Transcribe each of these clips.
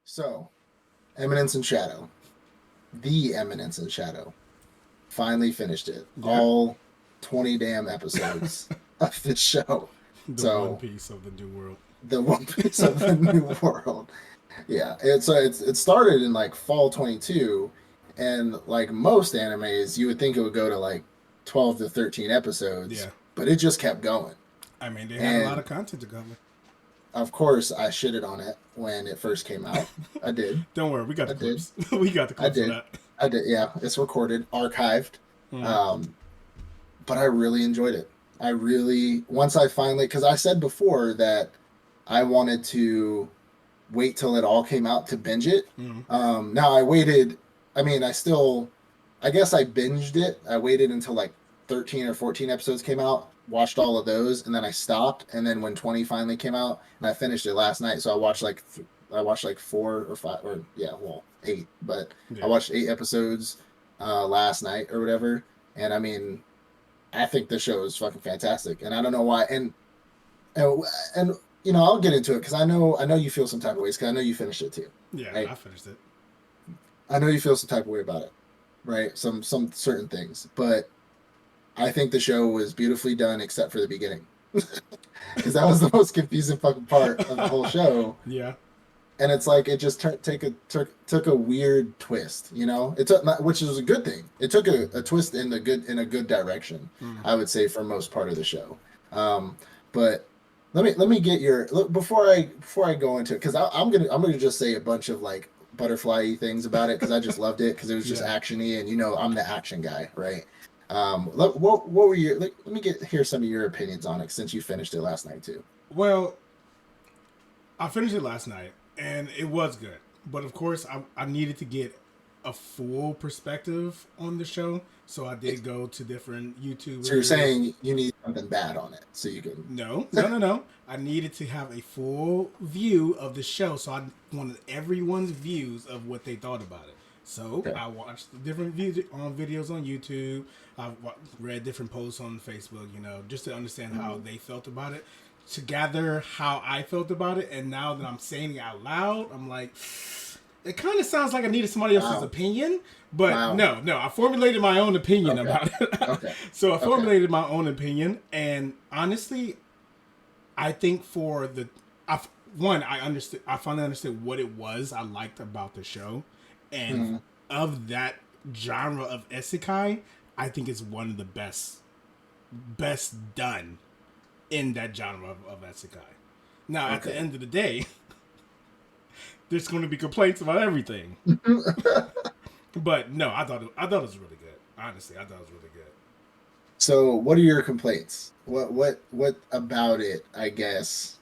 So, Eminence in Shadow. The Eminence in Shadow. Finally finished it. Yeah, All 20 damn episodes of this show. the One So, Piece of the New World. the One Piece of the New World. Yeah, it started in like fall 22, and like most animes, you would think it would go to like 12 to 13 episodes, Yeah, but it just kept going. I mean they had a lot And of content to cover. of course, I shitted on it when it first came out. I did. Don't worry, we got I the did. clips. We got the I clips for did. that. I did. Yeah, it's recorded, archived. Mm. Um, but I really enjoyed it. I really once I finally because I said before that I wanted to wait till it all came out to binge it. Mm. Now I waited. I mean, I guess I binged it. I waited until like 13 or 14 episodes came out, watched all of those, and then I stopped. And then when 20 finally came out, and I finished it last night, so I watched like 4 or 5 or yeah, well, 8, but I Yeah, watched 8 episodes last night or whatever. And I mean, I think the show is fucking fantastic, and I don't know why. And, and I'll get into it because I know you feel some type of ways because I know you finished it too, yeah, right? I finished it. I know you feel some type of way about it, right? Some certain things, but I think the show was beautifully done except for the beginning, because that was the most confusing fucking part of the whole show. Yeah, And it's like it just took a weird twist, It took, which is a good thing. It took a twist in a good direction, mm. I would say, for most part of the show. But let me get your look before I go into it because I'm gonna just say a bunch of like butterfly things about it because I just loved it because it was just Yeah. actiony and I'm the action guy, right? What were your let me hear some of your opinions on it since you finished it last night too. Well, I finished it last night, and it was good. But of course, I needed to get a full perspective on the show, so I did go to different So you're YouTubers. saying you need something bad on it so you can. No, no, no, no. I needed to have a full view of the show, so I wanted everyone's views of what they thought about it. So Okay. I watched different videos on YouTube. I read different posts on Facebook, just to understand how they felt about it, to gather how I felt about it. And now that I'm saying it out loud, I'm like, it kind of sounds like I needed somebody else's Wow. opinion. But Wow. no, I formulated my own opinion Okay. about it. Okay. So I Okay. formulated my own opinion, and honestly, I think for the I, one, I finally understood what it was I liked about the show, and Mm, of that genre of isekai, I think it's one of the best done in that genre of isekai. Now, at the okay. end of the day, there's going to be complaints about everything, but no, I thought it was really good. Honestly, I thought it was really good. So, what are your complaints? What about it? I guess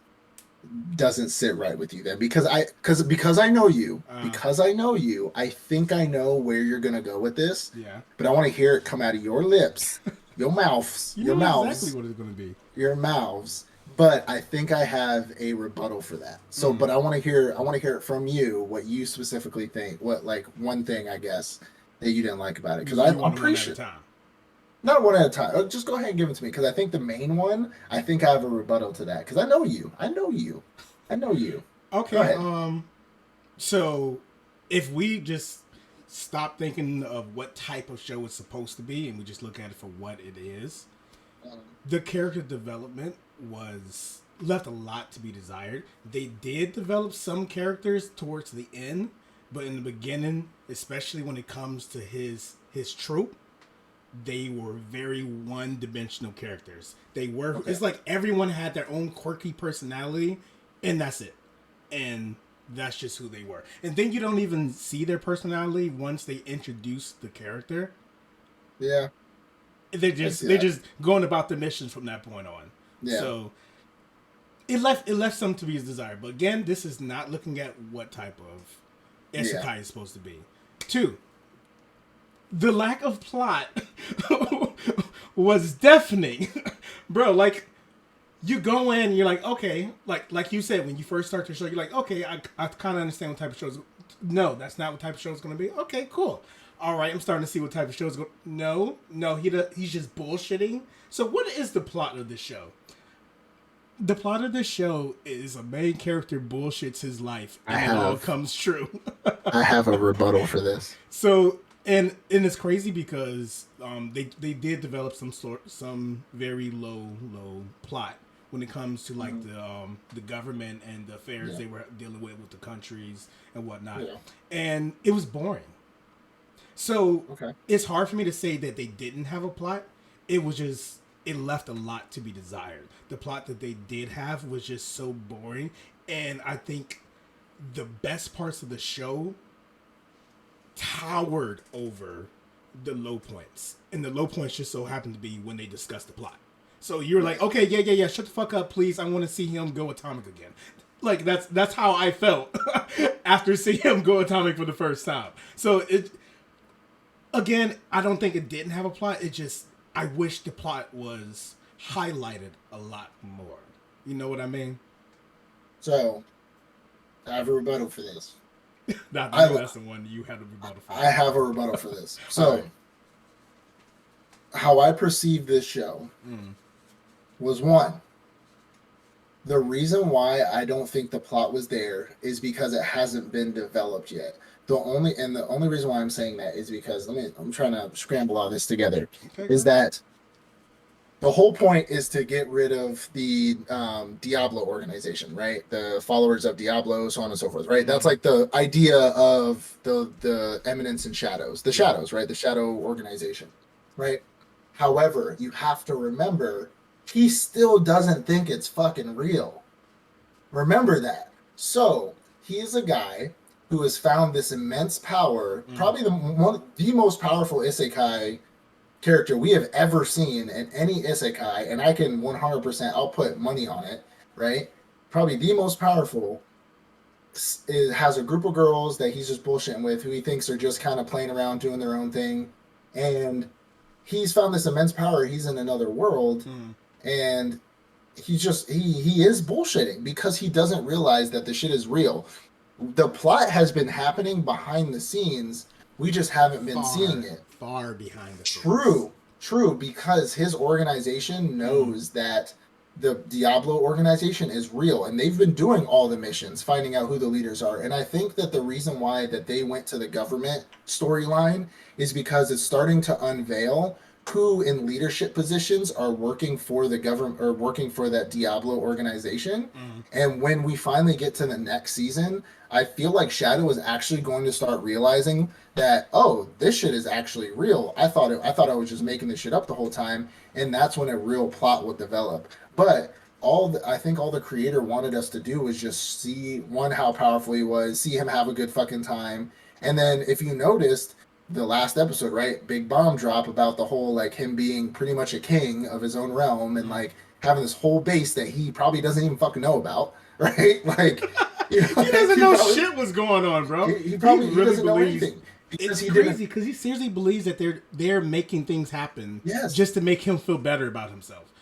doesn't sit right with you then because I know you Uh, because I know you. I think I know where you're gonna go with this, yeah, but I want to hear it come out of your lips, your mouths, you your know exactly mouths, what it's going to be. your mouths. But I think I have a rebuttal for that. So, Mm. but I want to hear it from you. What you specifically think? What like one thing I guess that you didn't like about it? Because You I'm want them pretty one at a sure time. not one at a time. Just go ahead and give it to me because I think the main one. I think I have a rebuttal to that because I know you. I know you. I know you. Go Okay. ahead. So if we just stop thinking of what type of show it's supposed to be and we just look at it for what it is, the character development was left a lot to be desired. They did develop some characters towards the end, but in the beginning, especially when it comes to his troop, they were very one-dimensional characters. They were Okay. it's like everyone had their own quirky personality, and that's it. And that's just who they were. And then you don't even see their personality once they introduce the character. Yeah, They're I just see they're that. just going about the missions from that point on. Yeah. So it left some to be desired. But again, this is not looking at what type of Yeah. isekai is supposed to be. Two, the lack of plot was deafening, bro. Like you go in, you're like, okay, like you said when you first start the show, you're like, okay, I kind of understand what type of shows. No, that's not what type of show it's going to be. Okay, cool. All right, I'm starting to see what type of show is going. No, he's just bullshitting. So what is the plot of this show? The plot of the show is a main character bullshits his life, I and it all have comes true. I have a rebuttal for this. So, and it's crazy because they did develop some very low plot when it comes to like the government and the affairs they were dealing with the countries and whatnot, and it was boring. So it's hard for me to say that they didn't have a plot. It was just it left a lot to be desired. The plot that they did have was just so boring, and I think the best parts of the show towered over the low points, and the low points just so happened to be when they discussed the plot. So you're like, okay, yeah, shut the fuck up, please. I want to see him go atomic again. Like that's how I felt after seeing him go atomic for the first time. So it again, I don't think it didn't have a plot. It just I wish the plot was highlighted a lot more. You know what I mean? So I have a rebuttal for this. That's the one you had a rebuttal for. I have a rebuttal for this. So, how I perceived this show was one. The reason why I don't think the plot was there is because it hasn't been developed yet. The only reason why I'm saying that is because I'm trying to scramble all this together. Is that the whole point is to get rid of the Diablo organization, right? The followers of Diablo, so on and so forth, right? That's like the idea of the Eminence in Shadows, the Shadows, right? The Shadow organization, right? However, you have to remember, he still doesn't think it's fucking real. Remember that. So he's a guy who has found this immense power, probably the most powerful isekai character we have ever seen in any isekai, and I can 100%, I'll put money on it, right? Probably the most powerful, has a group of girls that he's just bullshitting with, who he thinks are just kind of playing around, doing their own thing, and he's found this immense power. He's in another world, and he is bullshitting because he doesn't realize that the shit is real. The plot has been happening behind the scenes. We just haven't been seeing it. Far behind the scenes. True, because his organization knows that the Diablo organization is real, and they've been doing all the missions, finding out who the leaders are. And I think that the reason why that they went to the government storyline is because it's starting to unveil who in leadership positions are working for the government or working for that Diablo organization. And when we finally get to the next season, I feel like Shadow is actually going to start realizing that, oh, this shit is actually real. I thought I was just making this shit up the whole time, and that's when a real plot would develop. But I think all the creator wanted us to do was just see, one, how powerful he was, see him have a good fucking time, and then if you noticed, the last episode, right, big bomb drop about the whole, like, him being pretty much a king of his own realm and, like, having this whole base that he probably doesn't even fucking know about, right? Like, he doesn't know shit was going on, bro. He probably really doesn't know anything. It's crazy because he seriously believes that they're making things happen just to make him feel better about himself.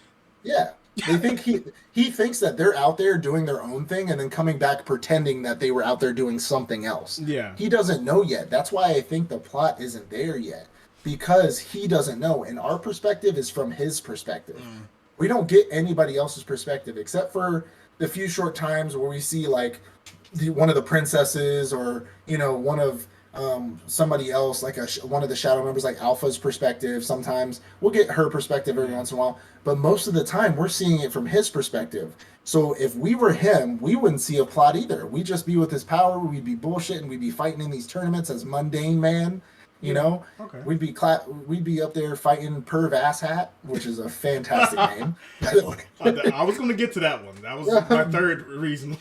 Yeah. They think he thinks that they're out there doing their own thing and then coming back pretending that they were out there doing something else. Yeah. He doesn't know yet. That's why I think the plot isn't there yet. Because he doesn't know. And our perspective is from his perspective. We don't get anybody else's perspective except for the few short times where we see, like, one of the princesses or, one of somebody else, like one of the Shadow members, like Alpha's perspective. Sometimes we'll get her perspective every once in a while, but most of the time we're seeing it from his perspective. So if we were him, we wouldn't see a plot either. We'd just be with his power. We'd be bullshitting. We'd be fighting in these tournaments as mundane man. Okay. We'd be up there fighting Perv Asshat, which is a fantastic name. By the way. I was going to get to that one. That was my third reason,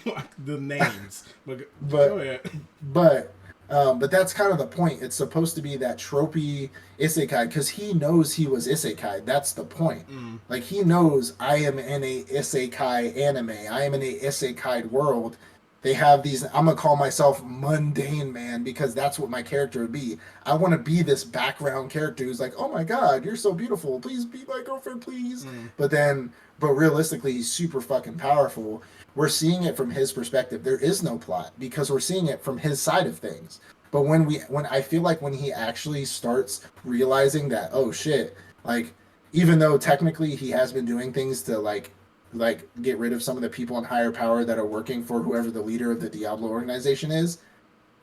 the names. But go ahead. But that's kind of the point. It's supposed to be that tropey isekai because he knows he was isekai. That's the point. Like, he knows I am in a isekai anime. I am in a isekai world. They have these, I'm going to call myself mundane man because that's what my character would be. I want to be this background character who's like, oh my God, you're so beautiful. Please be my girlfriend, please. But realistically, he's super fucking powerful. We're seeing it from his perspective. There is no plot because we're seeing it from his side of things. But when I feel like when he actually starts realizing that, oh shit, like, even though technically he has been doing things to, like, like get rid of some of the people in higher power that are working for whoever the leader of the Diablo organization is,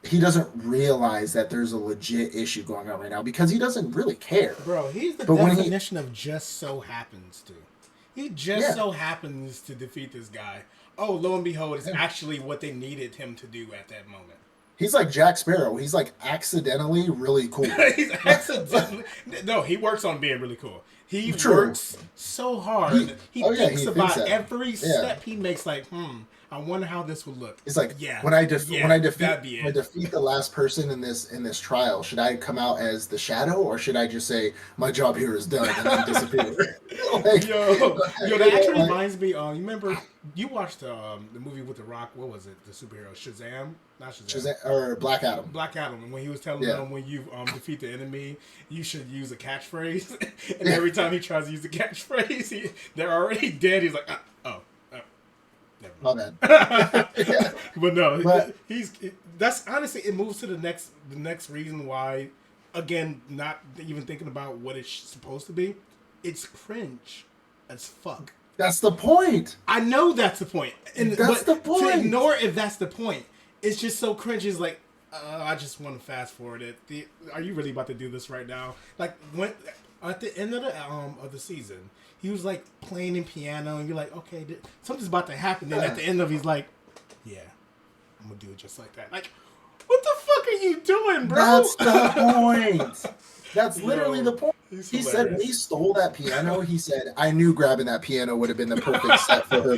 he doesn't realize that there's a legit issue going on right now because he doesn't really care. Bro, he's the But when definition of just so happens to. He just so happens to defeat this guy. Oh, lo and behold, it's actually what they needed him to do at that moment. He's like Jack Sparrow. He's like accidentally really cool. He's accidentally... No, he works on being really cool. He works so hard. He thinks about every step he makes. Like, I wonder how this would look. It's like, when I defeat the last person in this trial, should I come out as the Shadow, or should I just say my job here is done and then disappear? Like, that actually reminds me. You remember you watched the movie with The Rock? What was it? The superhero Shazam? Not Shazam. Or Black Adam. Black Adam. And when he was telling them when you defeat the enemy, you should use a catchphrase. And every time he tries to use the catchphrase, they're already dead. He's like, oh. My bad. But no, that's honestly, it moves to the next reason why, again, not even thinking about what it's supposed to be, it's cringe as fuck. That's the point. I know that's the point. That's the point. To ignore if that's the point, it's just so cringe. It's like, I just want to fast forward it. Are you really about to do this right now? Like, when at the end of the season, he was like playing in piano, and you're like, okay, something's about to happen. Then at the end of, he's like, yeah, I'm gonna do it just like that. Like, what the fuck are you doing, bro? That's the point. That's literally the point. He said when he stole that piano, he said, I knew grabbing that piano would have been the perfect set for her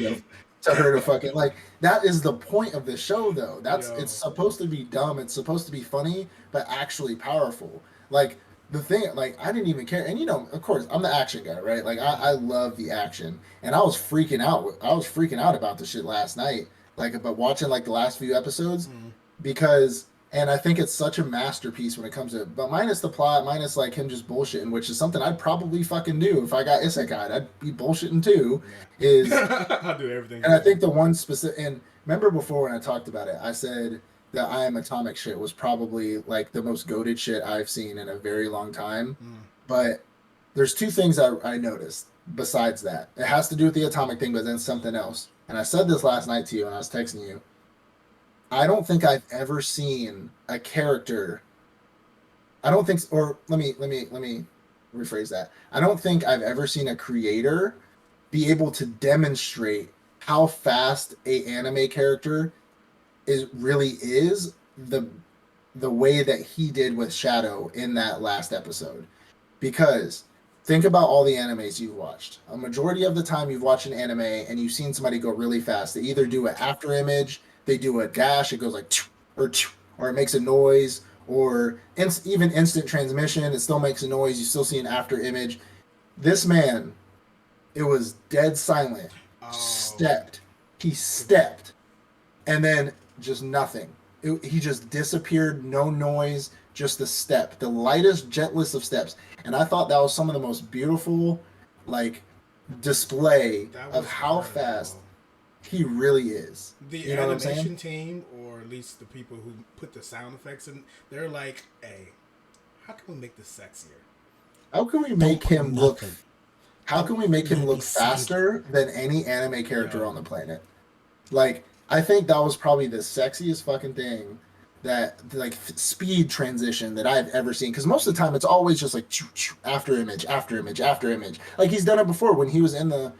to fucking, like, that is the point of the show, though. It's supposed to be dumb, it's supposed to be funny, but actually powerful. Like, the thing, like, I didn't even care. And, you know, of course, I'm the action guy, right? Like, I love the action. And I was freaking out. I was freaking out about the shit last night, like, about watching, like, the last few episodes. Because, and I think it's such a masterpiece when it comes to, but minus the plot, minus, like, him just bullshitting, which is something I'd probably fucking do if I got isekai. I'd be bullshitting too. I'll do everything. And I think the one specific, and remember before when I talked about it, I said the I Am Atomic shit was probably like the most goated shit I've seen in a very long time. But there's two things I noticed besides that. It has to do with the atomic thing, but then something else. And I said this last night to you when I was texting you. I don't think I've ever seen a character. Let me rephrase that. I don't think I've ever seen a creator be able to demonstrate how fast a anime character really is the way that he did with Shadow in that last episode. Because think about all the animes you've watched. A majority of the time you've watched an anime and you've seen somebody go really fast. They either do an after image, they do a dash, it goes like or it makes a noise, or even instant transmission, it still makes a noise, you still see an after image. This man, it was dead silent. He stepped, and then just nothing. He just disappeared, no noise, just the step, the lightest, gentlest of steps. And I thought that was some of the most beautiful, like, display of how fast he really is. The animation team, or at least the people who put the sound effects in, they're like, hey, how can we make this sexier? How can we make him look... How can we make him look faster than any anime character on the planet? Like, I think that was probably the sexiest fucking thing, that, like, speed transition that I've ever seen. Because most of the time, it's always just like after image, after image, after image. Like, he's done it before when he was in the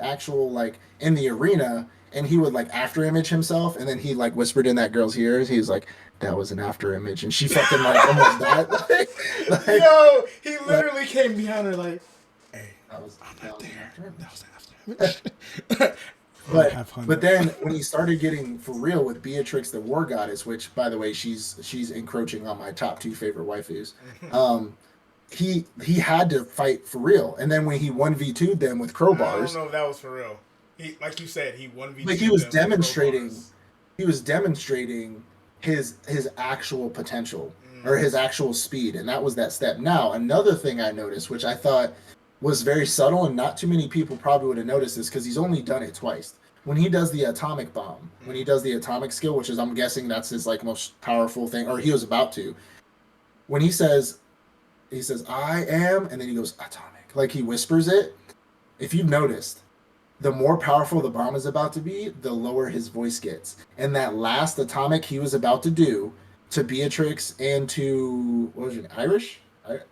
actual, like, in the arena, and he would, like, after image himself, and then he, like, whispered in that girl's ears. He was like, that was an after image, and she fucking, like, almost died. Like, yo, he literally came behind her like, hey, I'm not there. That was an after image. But then when he started getting for real with Beatrix the War Goddess, which, by the way, she's encroaching on my top 2 favorite waifus, he had to fight for real. And then when he 1v2'd them with crowbars, I don't know if that was for real. He, like you said, he 1v2'd like, he was demonstrating his actual potential, or his actual speed, and that was that step. Now, another thing I noticed, which I thought was very subtle, and not too many people probably would have noticed this, because he's only done it twice. When he does the atomic bomb, when he does the atomic skill, which is, I'm guessing that's his, like, most powerful thing, or he was about to. When he says, I am, and then he goes, atomic. Like, he whispers it. If you've noticed, the more powerful the bomb is about to be, the lower his voice gets. And that last atomic he was about to do to Beatrix and to what was it, Irish? Iris?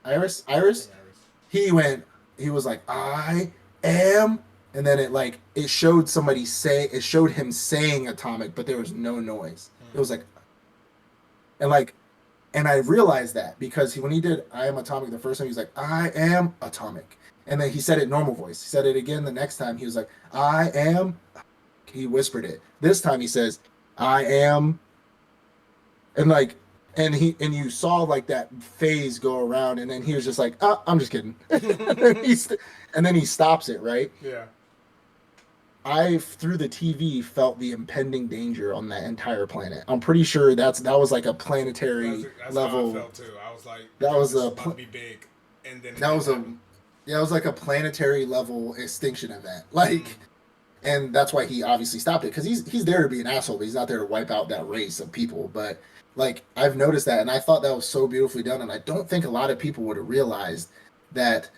I Iris? think Iris. He went, he was like, I am, and then it showed it showed him saying atomic, but there was no noise. It was like, and like, and I realized that because when he did I am atomic the first time, he was like, I am atomic. And then he said it normal voice. He said it again the next time. He was like, I am. He whispered it. This time he says, I am. And like, and you saw like that phase go around, and then he was just like, oh, I'm just kidding. And then he stops it, right? Yeah. I, through the TV, felt the impending danger on that entire planet. I'm pretty sure that was like a planetary That's level. how I felt too. I was like, that was this a is about to be big, and then that was a yeah, it was like a planetary level extinction event. Like, and that's why he obviously stopped it, because he's there to be an asshole, but he's not there to wipe out that race of people. But like, I've noticed that, and I thought that was so beautifully done, and I don't think a lot of people would have realized that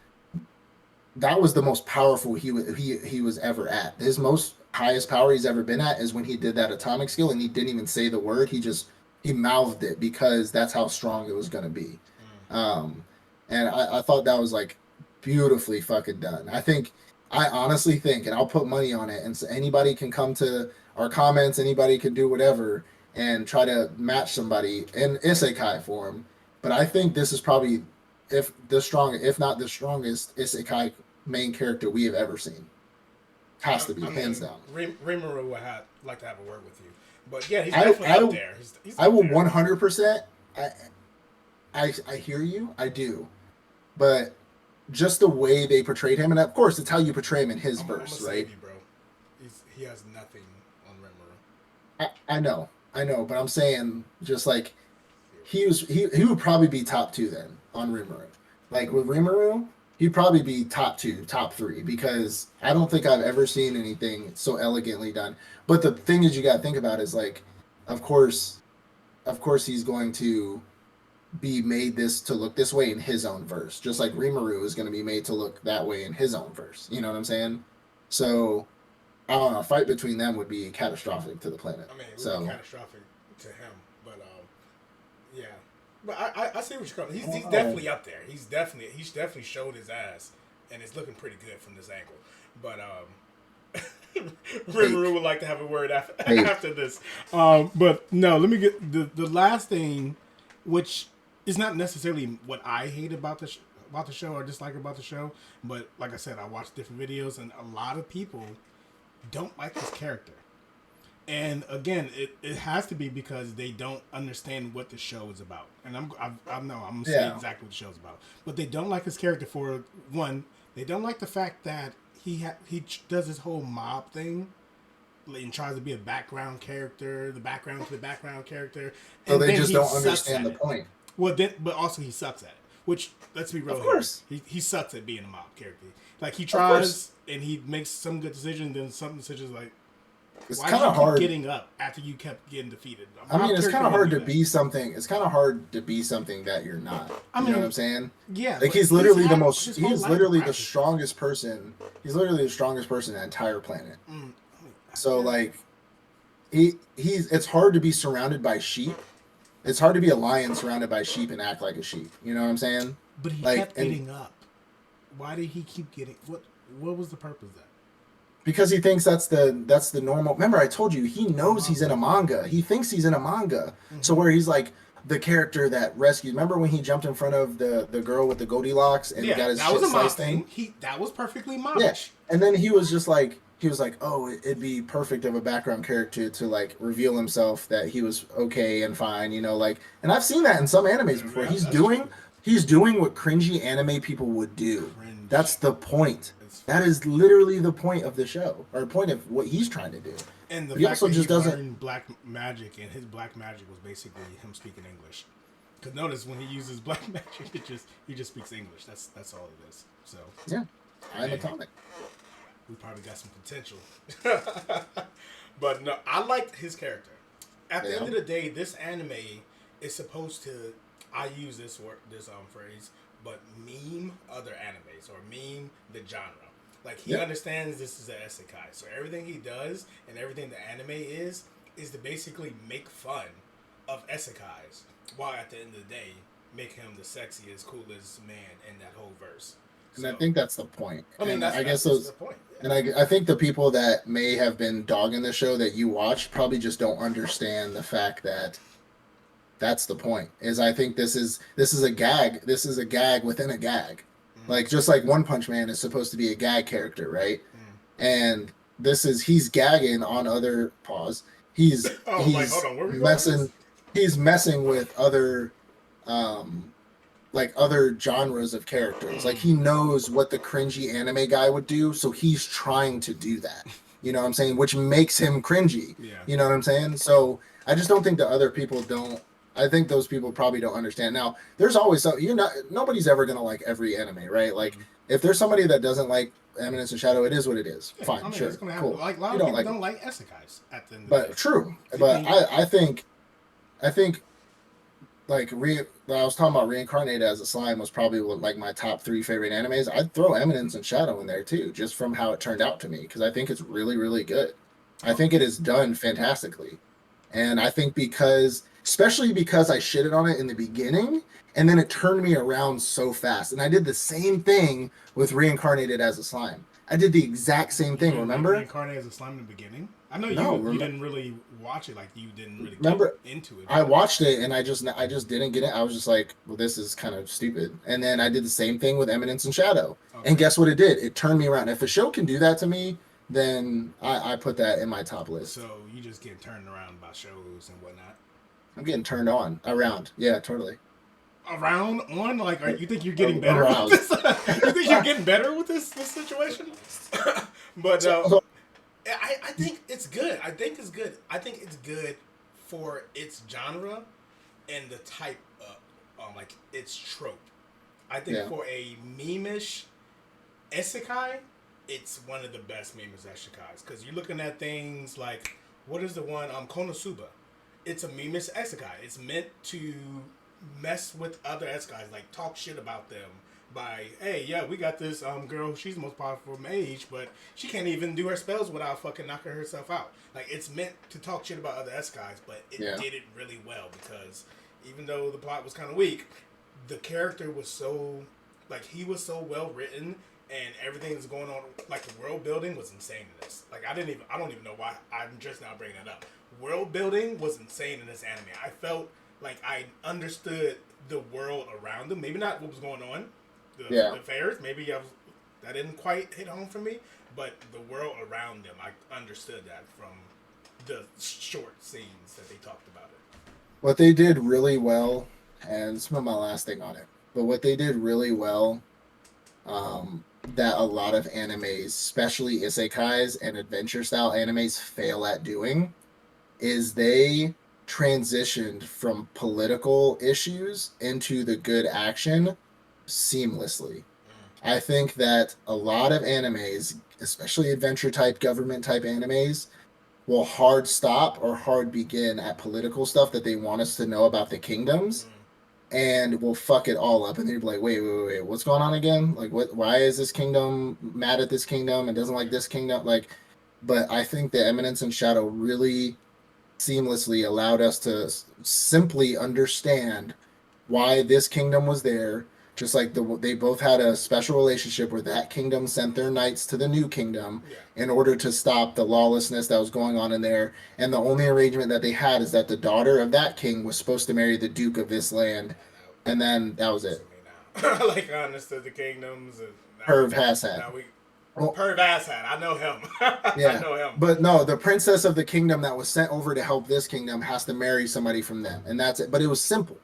that was the most powerful he was ever at. His most highest power he's ever been at is when he did that atomic skill, and he didn't even say the word. He mouthed it because that's how strong it was going to be. Um, and I thought that was like beautifully fucking done. I honestly think, and I'll put money on it, and so anybody can come to our comments, anybody can do whatever and try to match somebody in isekai form. But I think this is probably, if not the strongest isekai main character we have ever seen. Has to be, hands down. Rimuru would like to have a word with you, but yeah, he's definitely up there. He's I will up there. 100%. I hear you. I do, but just the way they portrayed him, and of course, it's how you portray him in his verse, I'm right? you, bro. He has nothing on Rimuru. I know, but I'm saying just like he would probably be top two then on Rimuru. Like with Rimuru, he'd probably be top two, top three, because I don't think I've ever seen anything so elegantly done. But the thing is, you got to think about is like, of course, he's going to be made this to look this way in his own verse, just like Rimuru is going to be made to look that way in his own verse. You know what I'm saying? So I don't know. A fight between them would be catastrophic to the planet. I mean, it would be catastrophic to him, but yeah. But I see what you're coming. He's definitely up there. He's definitely showed his ass, and it's looking pretty good from this angle. But Rimuru would like to have a word after this. But no, let me get the last thing, which is not necessarily what I hate about the show or dislike about the show, but like I said, I watched different videos, and a lot of people don't like his character. And again, it has to be because they don't understand what the show is about. And I'm gonna say exactly what the show's about. But they don't like his character for one. They don't like the fact that he does this whole mob thing and tries to be a background character, the background to the background character. So they just don't understand the point. Well, but also he sucks at it. Which, let's be real, of course, he sucks at being a mob character. Like, he tries and he makes some good decisions, then some decisions like, it's kind of hard getting up after you kept getting defeated. I mean, it's kind of hard to be something. It's kind of hard to be something that you're not. You know what I'm saying? Yeah. Like, he's literally the most. He's literally the strongest person. He's literally the strongest person on the entire planet. So like, he's. It's hard to be surrounded by sheep. It's hard to be a lion surrounded by sheep and act like a sheep. You know what I'm saying? But he kept getting up. Why did he keep getting? What was the purpose of that? Because he thinks that's the normal. Remember, I told you he knows he's in a manga. He thinks he's in a manga. Mm-hmm. So where he's like the character that rescues. Remember when he jumped in front of the girl with the Goldilocks and got his shit sliced thing? That was perfectly mobish. Yeah. And then he was like, oh, it'd be perfect of a background character to like reveal himself that he was okay and fine, you know, like. And I've seen that in some animes before. Yeah, he's doing what cringy anime people would do. Cringe. That's the point. That is literally the point of the show, or point of what he's trying to do. And the fact that he learned black magic, and his black magic was basically him speaking English. Because notice when he uses black magic, he just speaks English. That's all it is. So yeah, I'm atomic. We probably got some potential. But no, I liked his character. At the end of the day, this anime is supposed to. I use this phrase, but meme other animes or meme the genre. Like he understands this is an isekai, so everything he does and everything the anime is to basically make fun of isekais, while at the end of the day make him the sexiest, coolest man in that whole verse. And So I think that's the point. I mean And I guess that's those, the point. and I think the people that may have been dogging the show that you watch probably just don't understand the fact that that's the point. Is I think this is a gag. This is a gag within a gag. Like just like One Punch Man is supposed to be a gag character, right? And this is he's gagging on other pause. He's Like hold on, where we going with messing this? he's messing with other um like other genres of characters. Like he knows what the cringy anime guy would do, so he's trying to do that. You know what I'm saying? Which makes him cringy. Yeah. You know what I'm saying? So I just don't think the other people don't. I think those people probably don't understand. Now, there's always some. You're not. Nobody's ever gonna like every anime, right? Like if there's somebody that doesn't like Eminence in Shadow, it is what it is. Yeah, Fine, I mean, sure, it's gonna cool. happen. Like a lot You of people like don't like isekais at the end of the but day. true. But I think like I was talking about Reincarnated as a Slime was probably like my top 3 favorite animes. I'd throw Eminence and Shadow in there too, just from how it turned out to me, because I think it's really, really good. I think it is done fantastically. And I think especially because I shitted on it in the beginning, and then it turned me around so fast. And I did the same thing with Reincarnated as a Slime. I did the exact same thing, remember? Reincarnated as a slime in the beginning. I know you didn't really watch it, like you didn't really get into it. I watched it and I just didn't get it. I was just like, well, this is kind of stupid. And then I did the same thing with Eminence in Shadow. Okay. And guess what it did? It turned me around. If a show can do that to me, then I put that in my top list. So you just get turned around by shows and whatnot. I'm getting turned on around. Yeah, totally. Around on like you think you're getting better with this? You think you're getting better with this situation? But I think it's good. I think it's good. I think it's good for its genre and the type of like its trope. I think for a meme-ish isekai, it's one of the best meme-ish isekais, because you're looking at things like, what is the one Konosuba? It's a meme-ish isekai. It's meant to mess with other isekais, like talk shit about them by, hey, yeah, we got this girl, she's the most powerful mage, but she can't even do her spells without fucking knocking herself out. Like, it's meant to talk shit about other isekais, but it did it really well, because even though the plot was kind of weak, the character was so, like, he was so well written, and everything that's going on, like, the world building was insane in this. Like, I don't even know why I'm just now bringing it up. World building was insane in this anime. I felt like I understood the world around them. Maybe not what was going on, the affairs. Maybe that didn't quite hit home for me. But the world around them, I understood that from the short scenes that they talked about it. What they did really well, and this is my last thing on it, but what they did really well, that a lot of animes, especially isekais and adventure style animes, fail at doing, is they transitioned from political issues into the good action seamlessly. I think that a lot of animes, especially adventure type, government type animes, will hard stop or hard begin at political stuff that they want us to know about the kingdoms, and will fuck it all up. And they'd be like, wait, what's going on again? Like, why is this kingdom mad at this kingdom and doesn't like this kingdom? Like, but I think the Eminence in Shadow really seamlessly allowed us to simply understand why this kingdom was there. Just like they both had a special relationship where that kingdom sent their knights to the new kingdom in order to stop the lawlessness that was going on in there. And the only arrangement that they had is that the daughter of that king was supposed to marry the duke of this land, and then that was it. Like, I understood the kingdoms. Perv Hassad. Perv Hassad. I know him. Yeah. I know him. But no, the princess of the kingdom that was sent over to help this kingdom has to marry somebody from them, and that's it. But it was simple.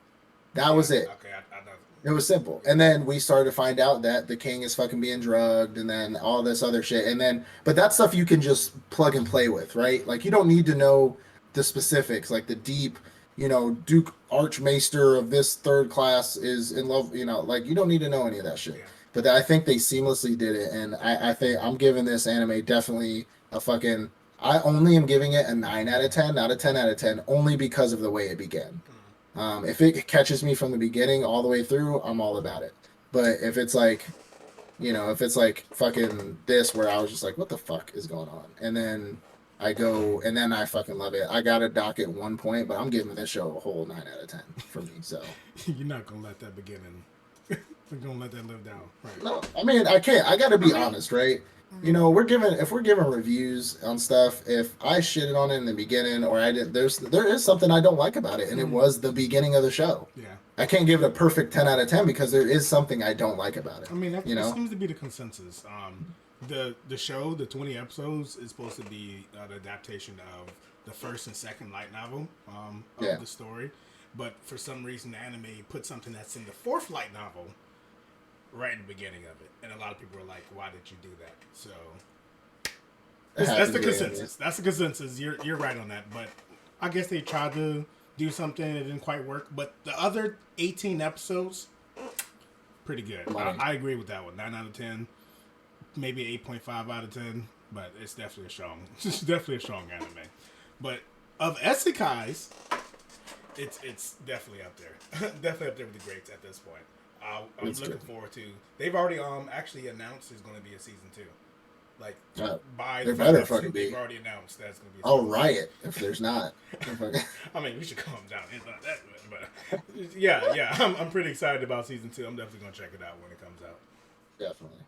That was it. Okay, I know. It was simple. And then we started to find out that the king is fucking being drugged, and then all this other shit. And then, but that stuff you can just plug and play with, right? Like, you don't need to know the specifics, like the deep, Duke Archmaester of this third class is in love, like, you don't need to know any of that shit. Yeah. But I think they seamlessly did it. And I think I'm giving this anime definitely a fucking, I only am giving it a 9 out of 10, not a 10 out of 10, only because of the way it began. If it catches me from the beginning all the way through, I'm all about it. But if it's like, You know, if it's like fucking this where I was just like, what the fuck is going on? And then I go and then I fucking love it. I got a dock at 1 point, but I'm giving this show a whole 9 out of 10 for me. So You're not gonna let that beginning. We're gonna let that live down, right? no, I mean I can't. I got to be honest, right? You know, if we're giving reviews on stuff, if I shitted on it in the beginning or I didn't, there is something I don't like about it, and it was the beginning of the show. Yeah. I can't give it a perfect 10 out of 10 because there is something I don't like about it. I mean, that seems to be the consensus. The show, the 20 episodes, is supposed to be an adaptation of the first and second light novel of the story, but for some reason, the anime put something that's in the fourth light novel right in the beginning of it, and a lot of people are like, "Why did you do that?" So that's the consensus. That's the consensus. You're right on that, but I guess they tried to do something, it didn't quite work. But the other 18 episodes, pretty good. I agree with that one. 9 out of 10, maybe 8.5 out of 10, but it's definitely a strong anime. But of isekais, it's definitely up there. Definitely up there with the greats at this point. I'm looking forward to. They've already actually announced there's going to be a season 2. Like by there better fucking be. They've already announced that's going to be. I'll riot if there's not. I mean, we should calm down. It's not that good, but yeah, I'm pretty excited about season 2. I'm definitely going to check it out when it comes out. Definitely.